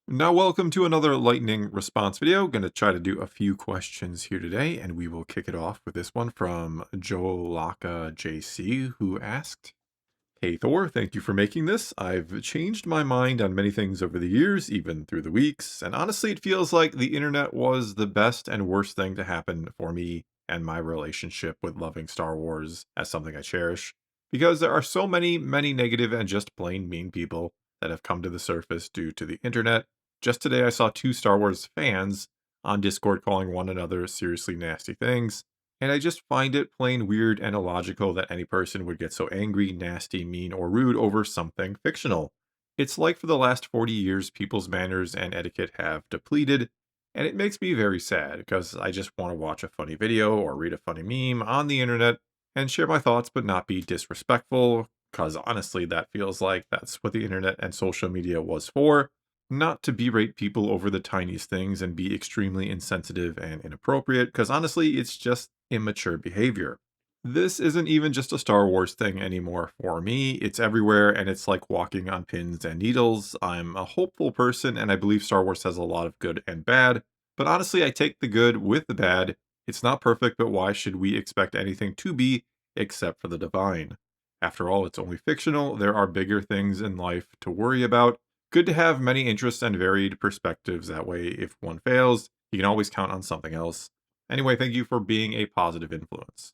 Now, welcome to another lightning response video. Going to try to do a few questions here today, and we will kick it off with this one from Joelaka JC, who asked, "Hey Thor, thank you for making this. I've changed my mind on many things over the years, even through the weeks, and honestly, it feels like the internet was the best and worst thing to happen for me and my relationship with loving Star Wars as something I cherish, because there are so many negative and just plain mean people that have come to the surface due to the internet. Just today, I saw two Star Wars fans on Discord calling one another seriously nasty things, and I just find it plain weird and illogical that any person would get so angry, nasty, mean, or rude over something fictional. It's like for the last 40 years, people's manners and etiquette have depleted, and it makes me very sad because I just want to watch a funny video or read a funny meme on the internet and share my thoughts but not be disrespectful, because honestly, that feels like that's what the internet and social media was for, not to berate people over the tiniest things and be extremely insensitive and inappropriate, because honestly, it's just immature behavior. This isn't even just a Star Wars thing anymore for me. It's everywhere, and it's like walking on pins and needles. I'm a hopeful person, and I believe Star Wars has a lot of good and bad. But honestly, I take the good with the bad. It's not perfect, but why should we expect anything to be except for the divine? After all, it's only fictional. There are bigger things in life to worry about. Good to have many interests and varied perspectives. That way, if one fails, you can always count on something else. Anyway, thank you for being a positive influence.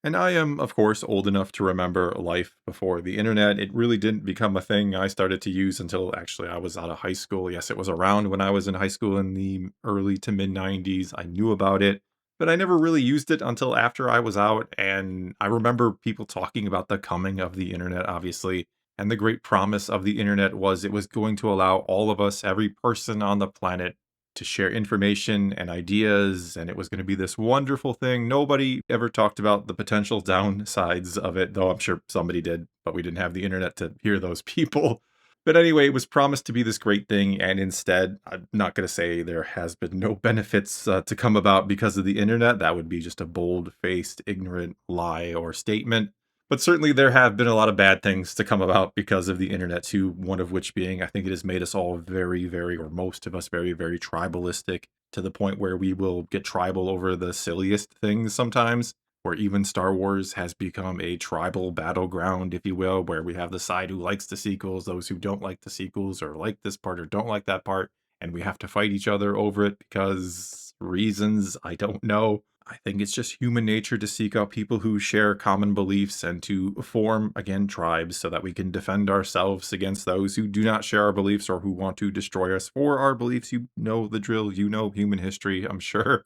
And I am, of course, old enough to remember life before the internet. It really didn't become a thing I started to use until actually I was out of high school. Yes, it was around when I was in high school in the early to mid 90s. I knew about it, but I never really used it until after I was out. And I remember people talking about the coming of the internet, obviously. And the great promise of the internet was it was going to allow all of us, every person on the planet, to share information and ideas, and it was going to be this wonderful thing. Nobody ever talked about the potential downsides of it, though I'm sure somebody did, but we didn't have the internet to hear those people. But anyway, it was promised to be this great thing, and instead, I'm not going to say there has been no benefits to come about because of the internet. That would be just a bold faced, ignorant lie or statement. But certainly there have been a lot of bad things to come about because of the internet too, one of which being I think it has made us all very, or most of us very tribalistic to the point where we will get tribal over the silliest things sometimes, where even Star Wars has become a tribal battleground, if you will, where we have the side who likes the sequels, those who don't like the sequels or like this part or don't like that part, and we have to fight each other over it because reasons I don't know. I think it's just human nature to seek out people who share common beliefs and to form, again, tribes so that we can defend ourselves against those who do not share our beliefs or who want to destroy us for our beliefs. You know the drill, you know human history, I'm sure.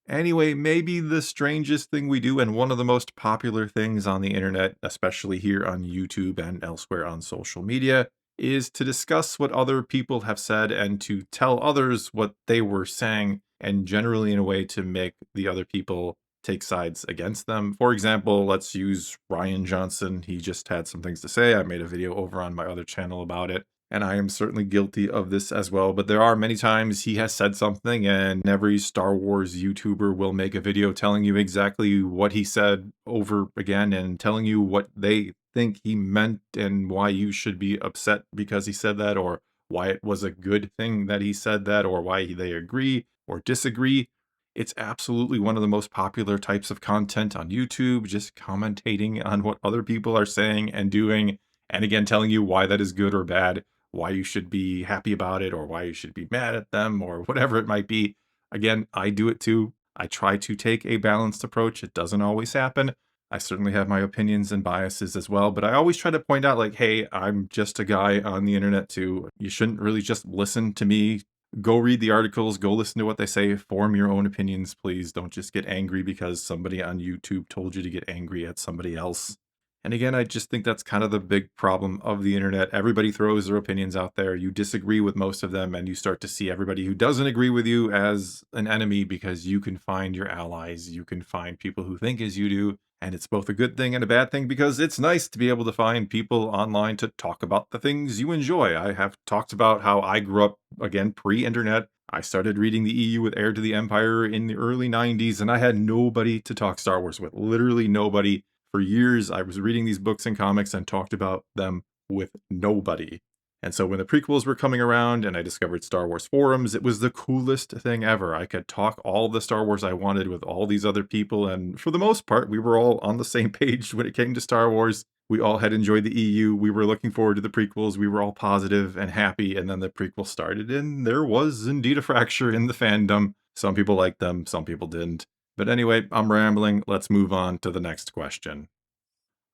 Anyway, maybe the strangest thing we do, and one of the most popular things on the internet, especially here on YouTube and elsewhere on social media, is to discuss what other people have said and to tell others what they were saying, and generally in a way to make the other people take sides against them. For example, let's use Ryan Johnson. He just had some things to say. I made a video over on my other channel about it, and I am certainly guilty of this as well. But there are many times he has said something, and every Star Wars YouTuber will make a video telling you exactly what he said over again and telling you what they think he meant and why you should be upset because he said that, or why it was a good thing that he said that, or why they agree or disagree. It's absolutely one of the most popular types of content on YouTube, just commentating on what other people are saying and doing, and again, telling you why that is good or bad, why you should be happy about it, or why you should be mad at them, or whatever it might be. Again, I do it too. I try to take a balanced approach. It doesn't always happen. I certainly have my opinions and biases as well, but I always try to point out, like, hey, I'm just a guy on the internet too. You shouldn't really just listen to me. Go read the articles, go listen to what they say, form your own opinions, please. Don't just get angry because somebody on YouTube told you to get angry at somebody else. And again, I just think that's kind of the big problem of the internet. Everybody throws their opinions out there. You disagree with most of them, and you start to see everybody who doesn't agree with you as an enemy because you can find your allies. You can find people who think as you do. And it's both a good thing and a bad thing because it's nice to be able to find people online to talk about the things you enjoy. I have talked about how I grew up, again, pre internet. I started reading the EU with Heir to the Empire in the early 90s, and I had nobody to talk Star Wars with. Literally nobody. For years, I was reading these books and comics and talked about them with nobody. And so when the prequels were coming around and I discovered Star Wars forums, it was the coolest thing ever. I could talk all the Star Wars I wanted with all these other people, and for the most part, we were all on the same page when it came to Star Wars. We all had enjoyed the EU. We were looking forward to the prequels. We were all positive and happy, and then the prequel started, and there was indeed a fracture in the fandom. Some people liked them, some people didn't. But anyway, I'm rambling. Let's move on to the next question.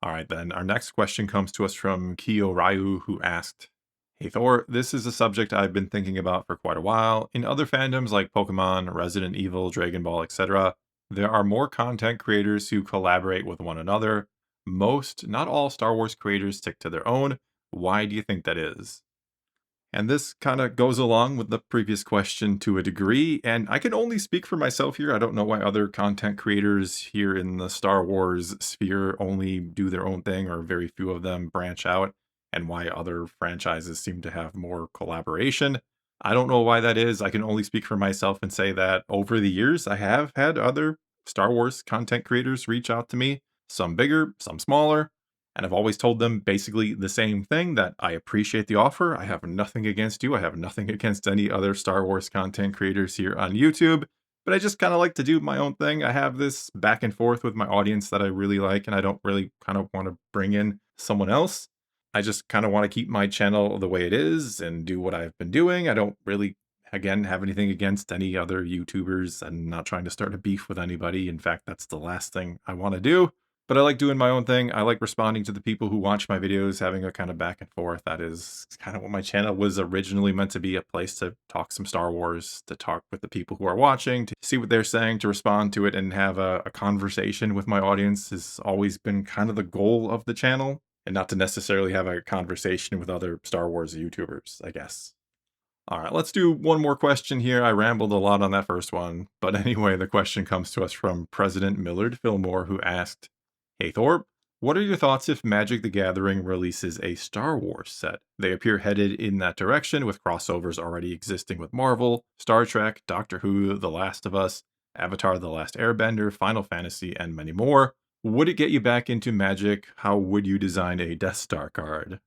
All right, then. Our next question comes to us from Kiyo Ryu, who asked, Hey Thor, this is a subject I've been thinking about for quite a while. In other fandoms like Pokemon, Resident Evil, Dragon Ball, etc., there are more content creators who collaborate with one another. Most, not all Star Wars creators stick to their own. Why do you think that is? And this kind of goes along with the previous question to a degree, and I can only speak for myself here. I don't know why other content creators here in the Star Wars sphere only do their own thing, or very few of them branch out, and why other franchises seem to have more collaboration. I don't know why that is. I can only speak for myself and say that over the years, I have had other Star Wars content creators reach out to me, some bigger, some smaller. And I've always told them basically the same thing, that I appreciate the offer. I have nothing against you. I have nothing against any other Star Wars content creators here on YouTube. But I just kind of like to do my own thing. I have this back and forth with my audience that I really like, and I don't really kind of want to bring in someone else. I just kind of want to keep my channel the way it is and do what I've been doing. I don't really, again, have anything against any other YouTubers. I'm not trying to start a beef with anybody. In fact, that's the last thing I want to do. But I like doing my own thing. I like responding to the people who watch my videos, having a kind of back and forth. That is kind of what my channel was originally meant to be, a place to talk some Star Wars, to talk with the people who are watching, to see what they're saying, to respond to it, and have a conversation with my audience has always been kind of the goal of the channel, and not to necessarily have a conversation with other Star Wars YouTubers, I guess. All right, let's do one more question here. I rambled a lot on that first one. But anyway, the question comes to us from President Millard Fillmore, who asked, Hey Thorpe, what are your thoughts if Magic the Gathering releases a Star Wars set? They appear headed in that direction, with crossovers already existing with Marvel, Star Trek, Doctor Who, The Last of Us, Avatar The Last Airbender, Final Fantasy, and many more. Would it get you back into Magic? How would you design a Death Star card?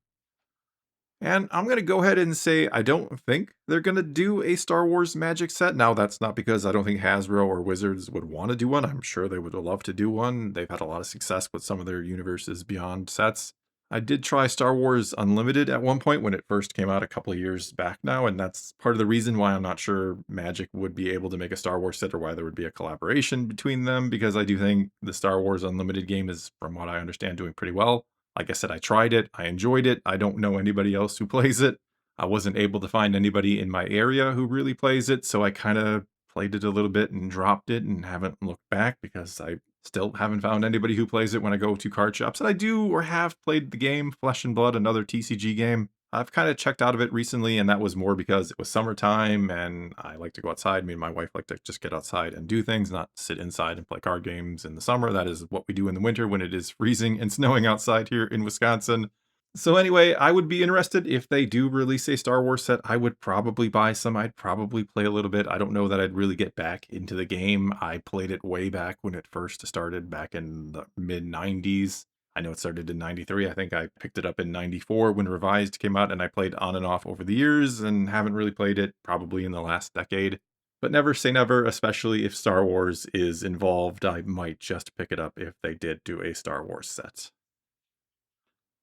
And I'm going to go ahead and say I don't think they're going to do a Star Wars Magic set. Now, that's not because I don't think Hasbro or Wizards would want to do one. I'm sure they would love to do one. They've had a lot of success with some of their Universes Beyond sets. I did try Star Wars Unlimited at one point when it first came out a couple of years back now, and that's part of the reason why I'm not sure Magic would be able to make a Star Wars set, or why there would be a collaboration between them, because I do think the Star Wars Unlimited game is, from what I understand, doing pretty well. Like I said, I tried it. I enjoyed it. I don't know anybody else who plays it. I wasn't able to find anybody in my area who really plays it, so I kind of played it a little bit and dropped it and haven't looked back, because I still haven't found anybody who plays it when I go to card shops. And I do or have played the game Flesh and Blood, another TCG game. I've kind of checked out of it recently, and that was more because it was summertime and I like to go outside. Me and my wife like to just get outside and do things, not sit inside and play card games in the summer. That is what we do in the winter when it is freezing and snowing outside here in Wisconsin. So anyway, I would be interested if they do release a Star Wars set. I would probably buy some. I'd probably play a little bit. I don't know that I'd really get back into the game. I played it way back when it first started, back in the mid 90s. I know it started in 93. I think I picked it up in 94 when Revised came out, and I played on and off over the years and haven't really played it probably in the last decade. But never say never, especially if Star Wars is involved. I might just pick it up if they did do a Star Wars set.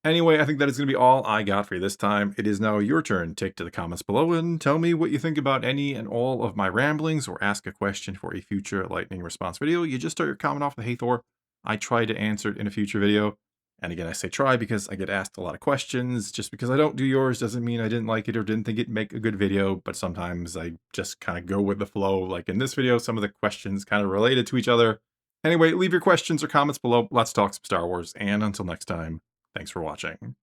Anyway, I think that is going to be all I got for you this time. It is now your turn. Take to the comments below and tell me what you think about any and all of my ramblings, or ask a question for a future lightning response video. You just start your comment off with "Hey Thor." I try to answer it in a future video. And again, I say try because I get asked a lot of questions. Just because I don't do yours doesn't mean I didn't like it or didn't think it'd make a good video. But sometimes I just kind of go with the flow. Like in this video, some of the questions kind of related to each other. Anyway, leave your questions or comments below. Let's talk some Star Wars. And until next time, thanks for watching.